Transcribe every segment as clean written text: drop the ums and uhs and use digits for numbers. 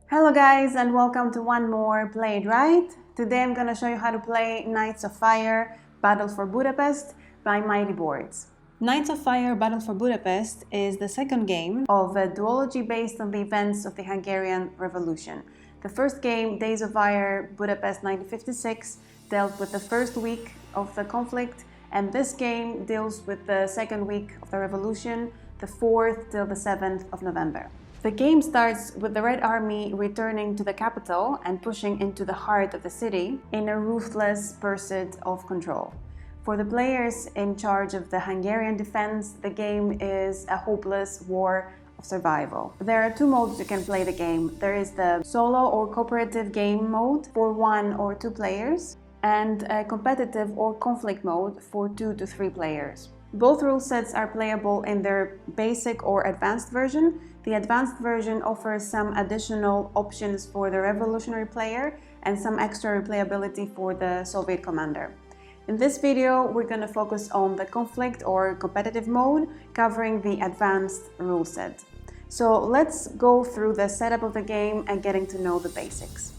Hello guys, and welcome to one more Play It Right. Today I'm going to show you how to play Knights of Fire Battle for Budapest by Mighty Boards. Knights of Fire Battle for Budapest is the second game of a duology based on the events of the Hungarian Revolution. The first game, Days of Fire Budapest 1956, dealt with the first week of the conflict, and this game deals with the second week of the revolution, the 4th till the 7th of November. The game starts with the Red Army returning to the capital and pushing into the heart of the city in a ruthless pursuit of control. For the players in charge of the Hungarian defense, the game is a hopeless war of survival. There are two modes you can play the game. There is the solo or cooperative game mode for 1 or 2 players, and a competitive or conflict mode for 2 to 3 players. Both rule sets are playable in their basic or advanced version. The advanced version offers some additional options for the revolutionary player and some extra replayability for the Soviet commander. In this video, we're going to focus on the conflict or competitive mode, covering the advanced rule set. So let's go through the setup of the game and getting to know the basics.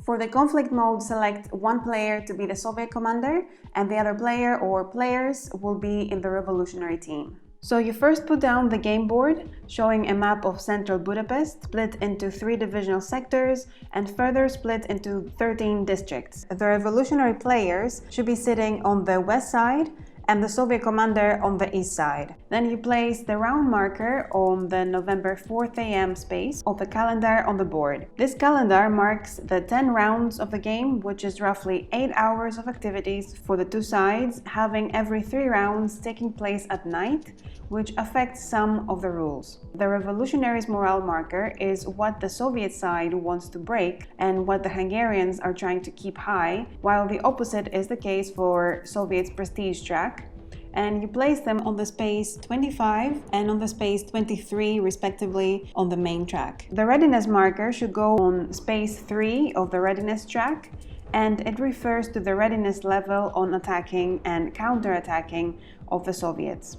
For the conflict mode, select one player to be the Soviet commander, and the other player or players will be in the revolutionary team. So you first put down the game board, showing a map of central Budapest, split into 3 divisional sectors and further split into 13 districts. The revolutionary players should be sitting on the west side and the Soviet commander on the east side. Then you place the round marker on the November 4th AM space of the calendar on the board. This calendar marks the 10 rounds of the game, which is roughly 8 hours of activities for the two sides, having every 3 rounds taking place at night, which affects some of the rules. The Revolutionaries' morale marker is what the Soviet side wants to break and what the Hungarians are trying to keep high, while the opposite is the case for Soviet's prestige track, and you place them on the space 25 and on the space 23 respectively on the main track. The readiness marker should go on space 3 of the readiness track, and it refers to the readiness level on attacking and counter-attacking of the Soviets.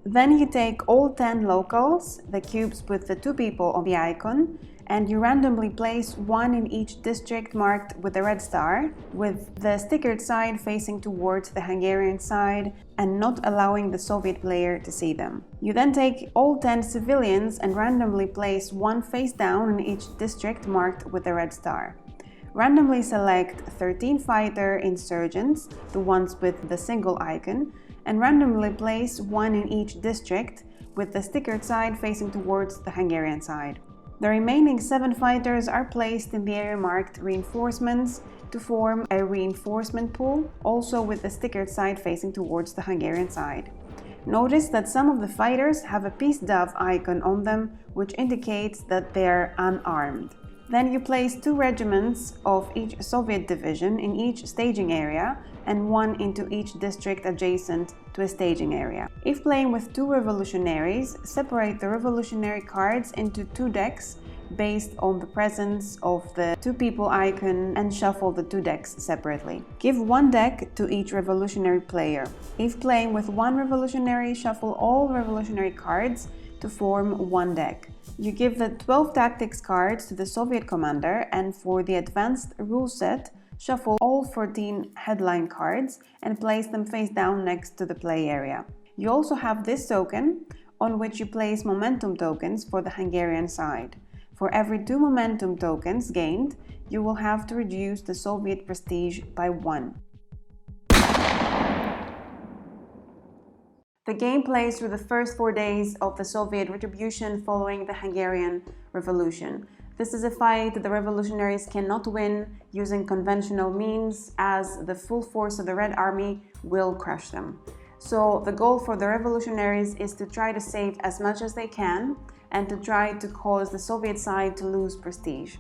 Then you take all 10 locals, the cubes with the 2 people on the icon, and you randomly place 1 in each district marked with a red star, with the stickered side facing towards the Hungarian side and not allowing the Soviet player to see them. You then take all 10 civilians and randomly place 1 face down in each district marked with a red star. Randomly select 13 fighter insurgents, the ones with the single icon, and randomly place 1 in each district with the stickered side facing towards the Hungarian side. The remaining 7 fighters are placed in the area marked reinforcements to form a reinforcement pool, also with the stickered side facing towards the Hungarian side. Notice that some of the fighters have a peace dove icon on them, which indicates that they are unarmed. Then you place 2 regiments of each Soviet division in each staging area and 1 into each district adjacent to a staging area. If playing with 2 revolutionaries, separate the revolutionary cards into 2 decks based on the presence of the 2 people icon and shuffle the 2 decks separately. Give 1 deck to each revolutionary player. If playing with 1 revolutionary, shuffle all revolutionary cards to form 1 deck. You give the 12 tactics cards to the Soviet commander, and for the advanced rule set, shuffle all 14 headline cards and place them face down next to the play area. You also have this token, on which you place momentum tokens for the Hungarian side. For every 2 momentum tokens gained, you will have to reduce the Soviet prestige by 1. The game plays through the first 4 days of the Soviet retribution following the Hungarian Revolution. This is a fight the revolutionaries cannot win using conventional means, as the full force of the Red Army will crush them. So the goal for the revolutionaries is to try to save as much as they can and to try to cause the Soviet side to lose prestige.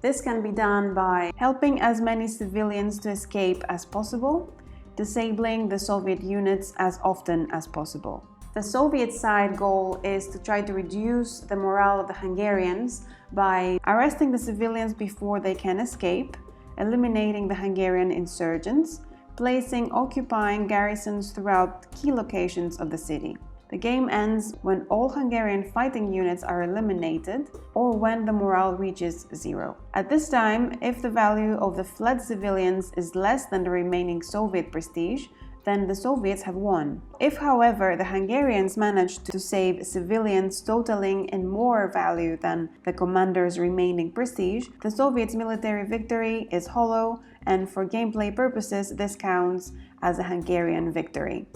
This can be done by helping as many civilians to escape as possible, disabling the Soviet units as often as possible. The Soviet side goal is to try to reduce the morale of the Hungarians by arresting the civilians before they can escape, eliminating the Hungarian insurgents, placing occupying garrisons throughout key locations of the city. The game ends when all Hungarian fighting units are eliminated or when the morale reaches 0. At this time, if the value of the fled civilians is less than the remaining Soviet prestige, then the Soviets have won. If, however, the Hungarians manage to save civilians totaling in more value than the commander's remaining prestige, the Soviets' military victory is hollow, and for gameplay purposes, this counts as a Hungarian victory.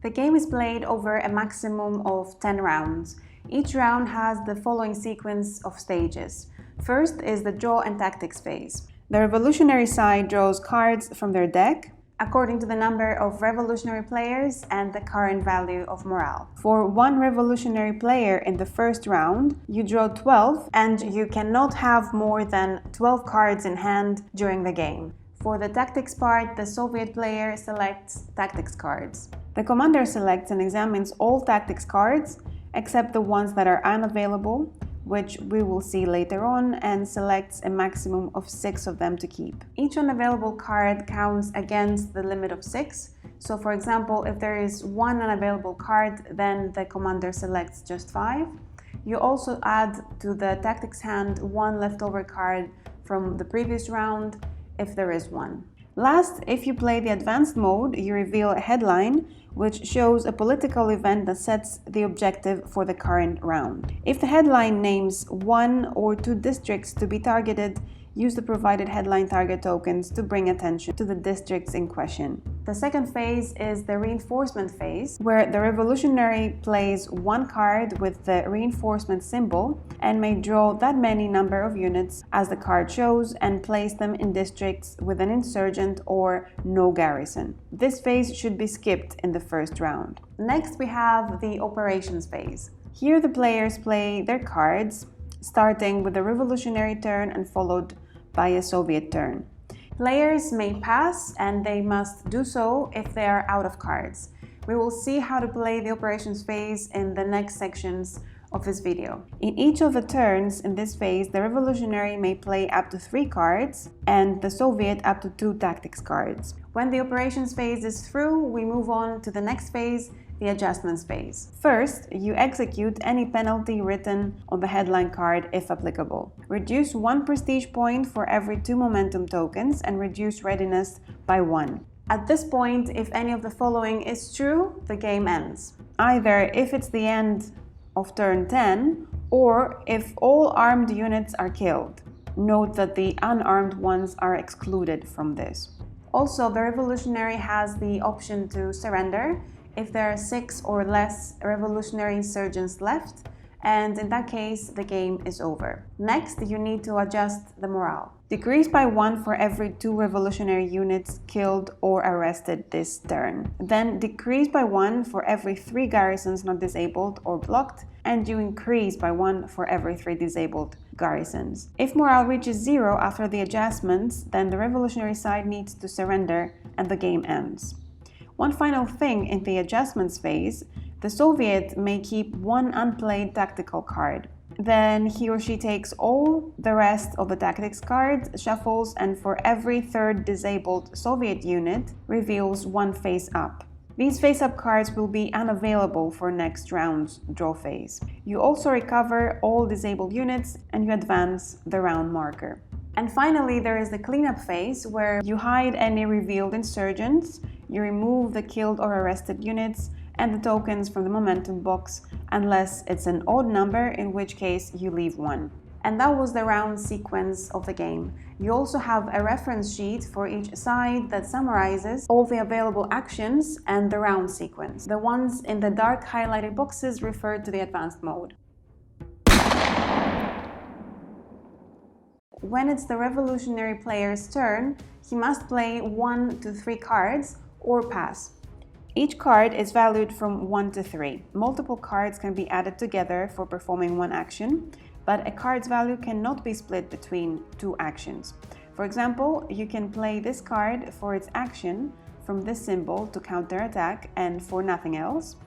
The game is played over a maximum of 10 rounds. Each round has the following sequence of stages. First is the draw and tactics phase. The revolutionary side draws cards from their deck according to the number of revolutionary players and the current value of morale. For one revolutionary player in the first round, you draw 12 and you cannot have more than 12 cards in hand during the game. For the tactics part, the Soviet player selects tactics cards. The commander selects and examines all tactics cards except the ones that are unavailable, which we will see later on, and selects a maximum of 6 of them to keep. Each unavailable card counts against the limit of 6. So for example, if there is one unavailable card, then the commander selects just 5. You also add to the tactics hand one leftover card from the previous round, if there is one. Last, if you play the advanced mode, you reveal a headline which shows a political event that sets the objective for the current round. If the headline names 1 or 2 districts to be targeted, use the provided headline target tokens to bring attention to the districts in question. The second phase is the reinforcement phase, where the revolutionary plays one card with the reinforcement symbol and may draw that many number of units as the card shows and place them in districts with an insurgent or no garrison. This phase should be skipped in the first round. Next, we have the operations phase. Here the players play their cards, starting with the revolutionary turn and followed by a Soviet turn. Players may pass, and they must do so if they are out of cards. We will see how to play the operations phase in the next sections of this video. In each of the turns in this phase, the revolutionary may play up to 3 cards and the Soviet up to 2 tactics cards. When the operations phase is through, we move on to the next phase, the adjustments phase. First, you execute any penalty written on the headline card if applicable. Reduce 1 prestige point for every 2 momentum tokens and reduce readiness by 1. At this point, if any of the following is true, the game ends. Either if it's the end of turn 10 or if all armed units are killed. Note that the unarmed ones are excluded from this. Also, the revolutionary has the option to surrender if there are 6 or less revolutionary insurgents left, and in that case, the game is over. Next, you need to adjust the morale. Decrease by 1 for every 2 revolutionary units killed or arrested this turn. Then decrease by 1 for every 3 garrisons not disabled or blocked, and you increase by 1 for every 3 disabled garrisons. If morale reaches 0 after the adjustments, then the revolutionary side needs to surrender and the game ends. One final thing in the adjustments phase, the Soviet may keep 1 unplayed tactical card. Then he or she takes all the rest of the tactics cards, shuffles, and for every 3rd disabled Soviet unit, reveals 1 face-up. These face-up cards will be unavailable for next round's draw phase. You also recover all disabled units and you advance the round marker. And finally, there is the cleanup phase, where you hide any revealed insurgents, you remove the killed or arrested units and the tokens from the momentum box, unless it's an odd number, in which case you leave 1. And that was the round sequence of the game. You also have a reference sheet for each side that summarizes all the available actions and the round sequence. The ones in the dark highlighted boxes refer to the advanced mode. When it's the revolutionary player's turn, he must play 1 to 3 cards or pass. Each card is valued from 1 to 3. Multiple cards can be added together for performing one action, but a card's value cannot be split between 2 actions. For example, you can play this card for its action from this symbol to counterattack and for nothing else,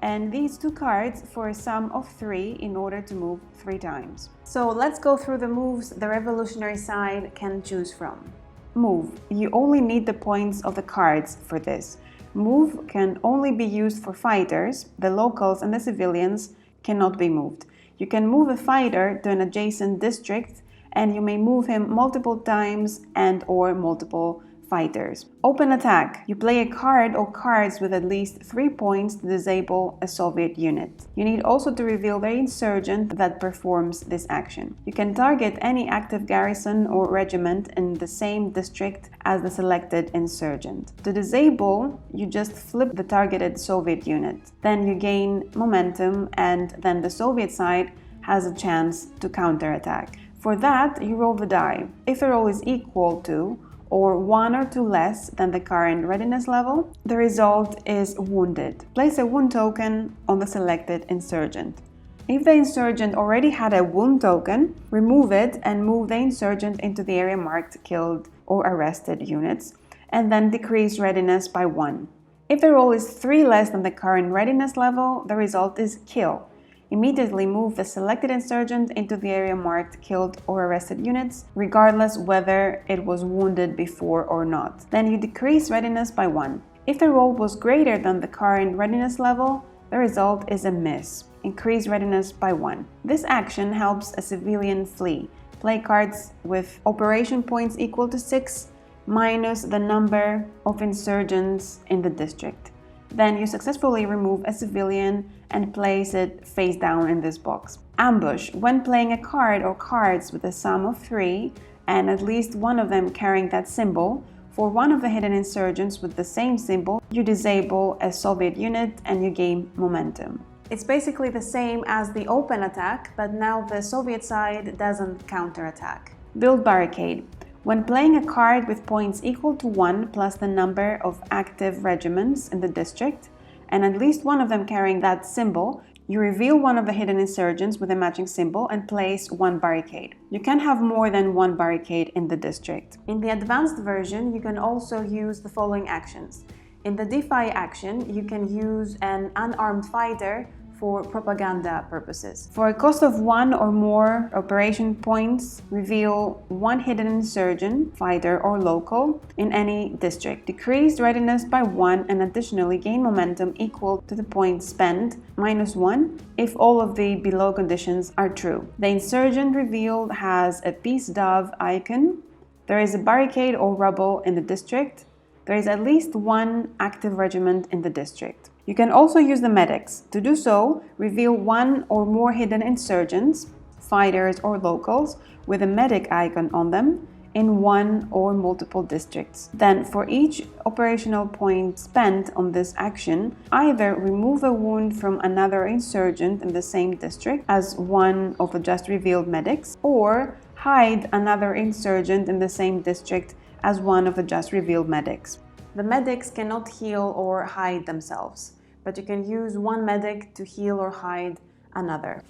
and these 2 cards for a sum of 3 in order to move 3 times. So let's go through the moves the revolutionary side can choose from. Move. You only need the points of the cards for this. Move can only be used for fighters. The locals and the civilians cannot be moved. You can move a fighter to an adjacent district, and you may move him multiple times and/or multiple fighters. Open attack. You play a card or cards with at least 3 points to disable a Soviet unit. You need also to reveal the insurgent that performs this action. You can target any active garrison or regiment in the same district as the selected insurgent. To disable, you just flip the targeted Soviet unit. Then you gain momentum, and then the Soviet side has a chance to counterattack. For that, you roll the die. If the roll is equal to or 1 or 2 less than the current readiness level, the result is wounded. Place a wound token on the selected insurgent. If the insurgent already had a wound token, remove it and move the insurgent into the area marked killed or arrested units, and then decrease readiness by 1. If the roll is 3 less than the current readiness level, the result is kill. Immediately move the selected insurgent into the area marked killed or arrested units, regardless whether it was wounded before or not. Then you decrease readiness by 1. If the roll was greater than the current readiness level, the result is a miss. Increase readiness by 1. This action helps a civilian flee. Play cards with operation points equal to 6 minus the number of insurgents in the district. Then you successfully remove a civilian and place it face down in this box. Ambush. When playing a card or cards with a sum of 3 and at least one of them carrying that symbol, for one of the hidden insurgents with the same symbol, you disable a Soviet unit and you gain momentum. It's basically the same as the open attack, but now the Soviet side doesn't counterattack. Build barricade. When playing a card with points equal to 1 plus the number of active regiments in the district, and at least one of them carrying that symbol, you reveal one of the hidden insurgents with a matching symbol and place 1 barricade. You can have more than 1 barricade in the district. In the advanced version, you can also use the following actions. In the defy action, you can use an unarmed fighter for propaganda purposes. For a cost of 1 or more operation points, reveal 1 hidden insurgent, fighter or local, in any district. Decrease readiness by 1 and additionally gain momentum equal to the points spent minus 1 if all of the below conditions are true. The insurgent revealed has a peace dove icon. There is a barricade or rubble in the district. There is at least 1 active regiment in the district. You can also use the medics. To do so, reveal 1 or more hidden insurgents, fighters or locals, with a medic icon on them in 1 or multiple districts. Then, for each operational point spent on this action, either remove a wound from another insurgent in the same district as one of the just revealed medics, or hide another insurgent in the same district as one of the just revealed medics. The medics cannot heal or hide themselves, but you can use 1 medic to heal or hide another.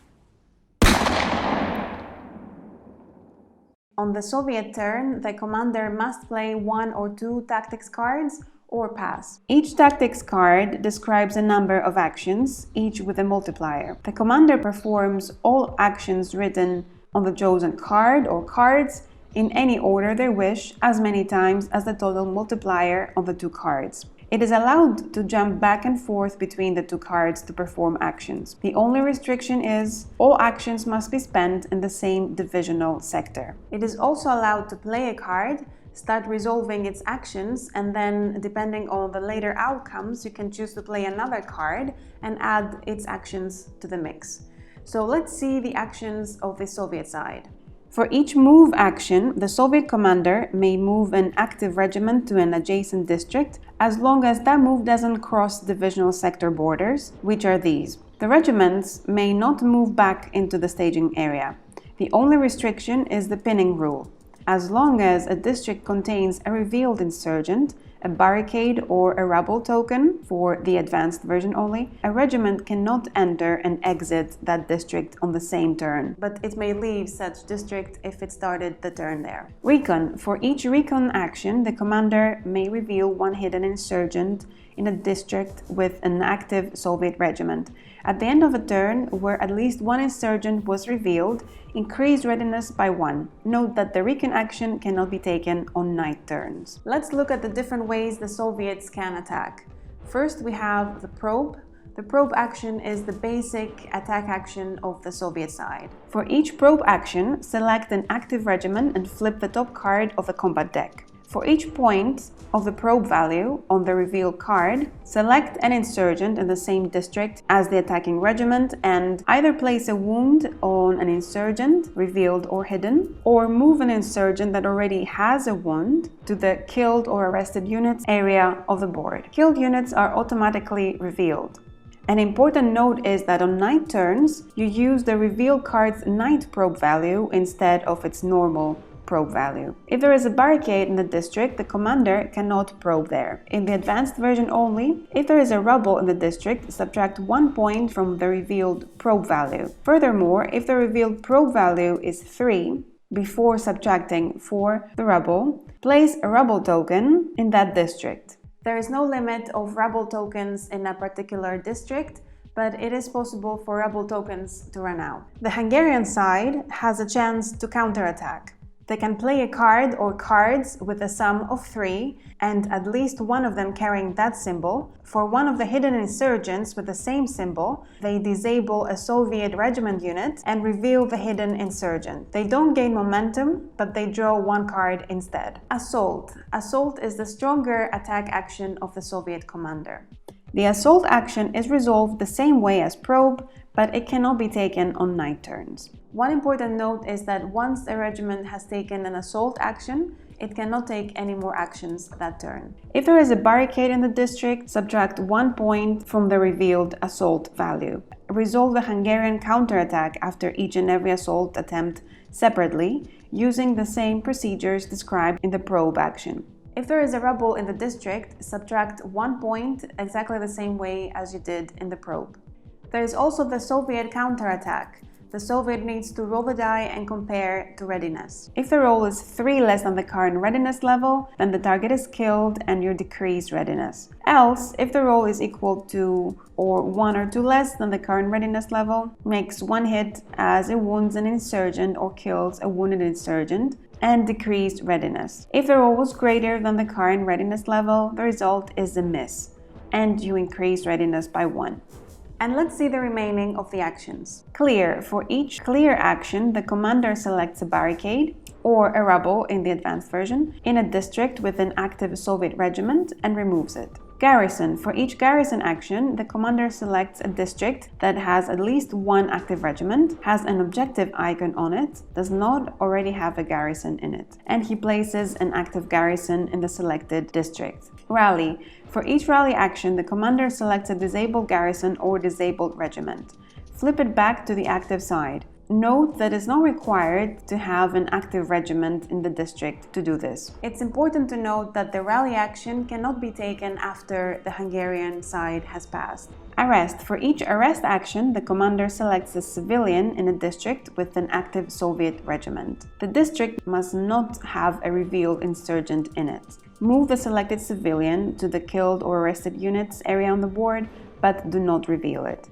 On the Soviet turn, the commander must play 1 or 2 tactics cards or pass. Each tactics card describes a number of actions, each with a multiplier. The commander performs all actions written on the chosen card or cards in any order they wish, as many times as the total multiplier on the 2 cards. It is allowed to jump back and forth between the 2 cards to perform actions. The only restriction is all actions must be spent in the same divisional sector. It is also allowed to play a card, start resolving its actions, and then, depending on the later outcomes, you can choose to play another card and add its actions to the mix. So let's see the actions of the Soviet side. For each move action, the Soviet commander may move an active regiment to an adjacent district as long as that move doesn't cross divisional sector borders, which are these. The regiments may not move back into the staging area. The only restriction is the pinning rule. As long as a district contains a revealed insurgent, a barricade or a rubble token, for the advanced version only, a regiment cannot enter and exit that district on the same turn, but it may leave such district if it started the turn there. Recon. For each recon action, the commander may reveal 1 hidden insurgent in a district with an active Soviet regiment. At the end of a turn where at least one insurgent was revealed, increase readiness by 1. Note that the recon action cannot be taken on night turns. Let's look at the different ways the Soviets can attack. First, we have the probe. The probe action is the basic attack action of the Soviet side. For each probe action, select an active regiment and flip the top card of the combat deck. For each point of the probe value on the revealed card, select an insurgent in the same district as the attacking regiment and either place a wound on an insurgent, revealed or hidden, or move an insurgent that already has a wound to the killed or arrested units area of the board. Killed units are automatically revealed. An important note is that on night turns, you use the reveal card's night probe value instead of its normal probe value. If there is a barricade in the district, the commander cannot probe there. In the advanced version only, if there is a rubble in the district, subtract 1 point from the revealed probe value. Furthermore, if the revealed probe value is 3, before subtracting for the rubble, place a rubble token in that district. There is no limit of rubble tokens in a particular district, but it is possible for rubble tokens to run out. The Hungarian side has a chance to counterattack. They can play a card or cards with a sum of 3 and at least one of them carrying that symbol. For one of the hidden insurgents with the same symbol, they disable a Soviet regiment unit and reveal the hidden insurgent. They don't gain momentum, but they draw 1 card instead. Assault. Assault is the stronger attack action of the Soviet commander. The assault action is resolved the same way as probe, but it cannot be taken on night turns. One important note is that once a regiment has taken an assault action, it cannot take any more actions that turn. If there is a barricade in the district, subtract 1 point from the revealed assault value. Resolve the Hungarian counterattack after each and every assault attempt separately, using the same procedures described in the probe action. If there is a rubble in the district, subtract 1 point exactly the same way as you did in the probe. There is also the Soviet counterattack. The Soviet needs to roll the die and compare to readiness. If the roll is 3 less than the current readiness level, then the target is killed and you decrease readiness. Else, if the roll is equal to or 1 or 2 less than the current readiness level, makes 1 hit as it wounds an insurgent or kills a wounded insurgent, and decreased readiness. If the roll was greater than the current readiness level, the result is a miss, and you increase readiness by 1. And let's see the remaining of the actions. Clear. For each clear action, the commander selects a barricade or a rubble in the advanced version in a district with an active Soviet regiment and removes it. Garrison. For each garrison action, the commander selects a district that has at least 1 active regiment, has an objective icon on it, does not already have a garrison in it, and he places an active garrison in the selected district. Rally. For each rally action, the commander selects a disabled garrison or disabled regiment. Flip it back to the active side. Note that it's not required to have an active regiment in the district to do this. It's important to note that the rally action cannot be taken after the Hungarian side has passed. Arrest. For each arrest action, the commander selects a civilian in a district with an active Soviet regiment. The district must not have a revealed insurgent in it. Move the selected civilian to the killed or arrested units area on the board, but do not reveal it.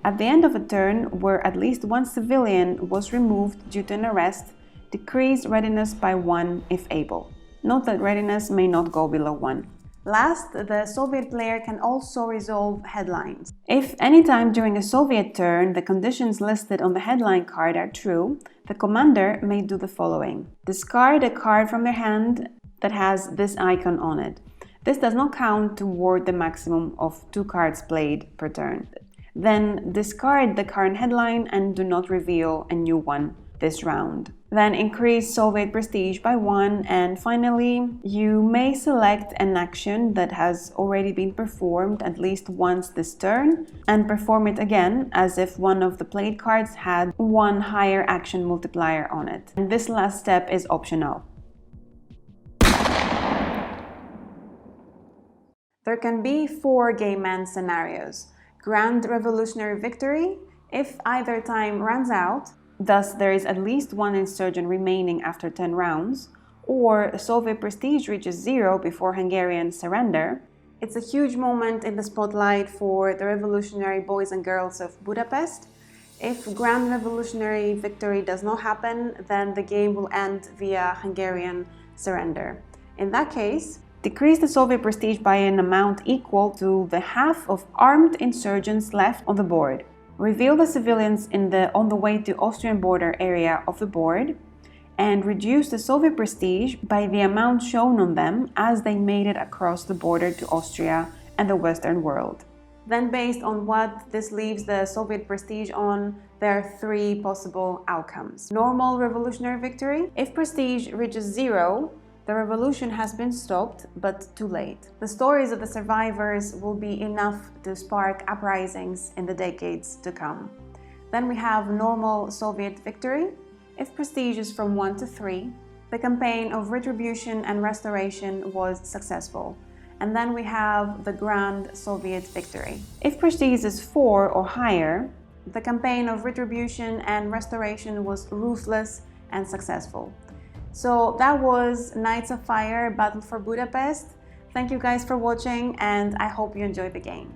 At the end of a turn where at least 1 civilian was removed due to an arrest, decrease readiness by 1 if able. Note that readiness may not go below 1. Last, the Soviet player can also resolve headlines. If any time during a Soviet turn the conditions listed on the headline card are true, the commander may do the following. Discard a card from their hand that has this icon on it. This does not count toward the maximum of 2 cards played per turn. Then discard the current headline and do not reveal a new one this round. Then increase Soviet prestige by 1, and finally, you may select an action that has already been performed at least once this turn and perform it again as if one of the played cards had 1 higher action multiplier on it. And this last step is optional. There can be 4 game end scenarios. Grand Revolutionary Victory, if either time runs out, thus there is at least 1 insurgent remaining after 10 rounds, or Soviet prestige reaches 0 before Hungarian surrender, It's a huge moment in the spotlight for the revolutionary boys and girls of Budapest. If Grand Revolutionary victory does not happen, then the game will end via Hungarian surrender. In that case, decrease the Soviet prestige by an amount equal to the half of armed insurgents left on the board. Reveal the civilians on the way to Austrian border area of the board, and reduce the Soviet prestige by the amount shown on them as they made it across the border to Austria and the Western world. Then, based on what this leaves the Soviet prestige on, there are three possible outcomes. Normal revolutionary victory. If prestige reaches 0, the revolution has been stopped, but too late. The stories of the survivors will be enough to spark uprisings in the decades to come. Then we have normal Soviet victory. If prestige is from 1 to 3, the campaign of retribution and restoration was successful. And then we have the Grand Soviet victory. If prestige is 4 or higher, the campaign of retribution and restoration was ruthless and successful. So that was Knights of Fire Battle for Budapest. Thank you guys for watching, and I hope you enjoyed the game.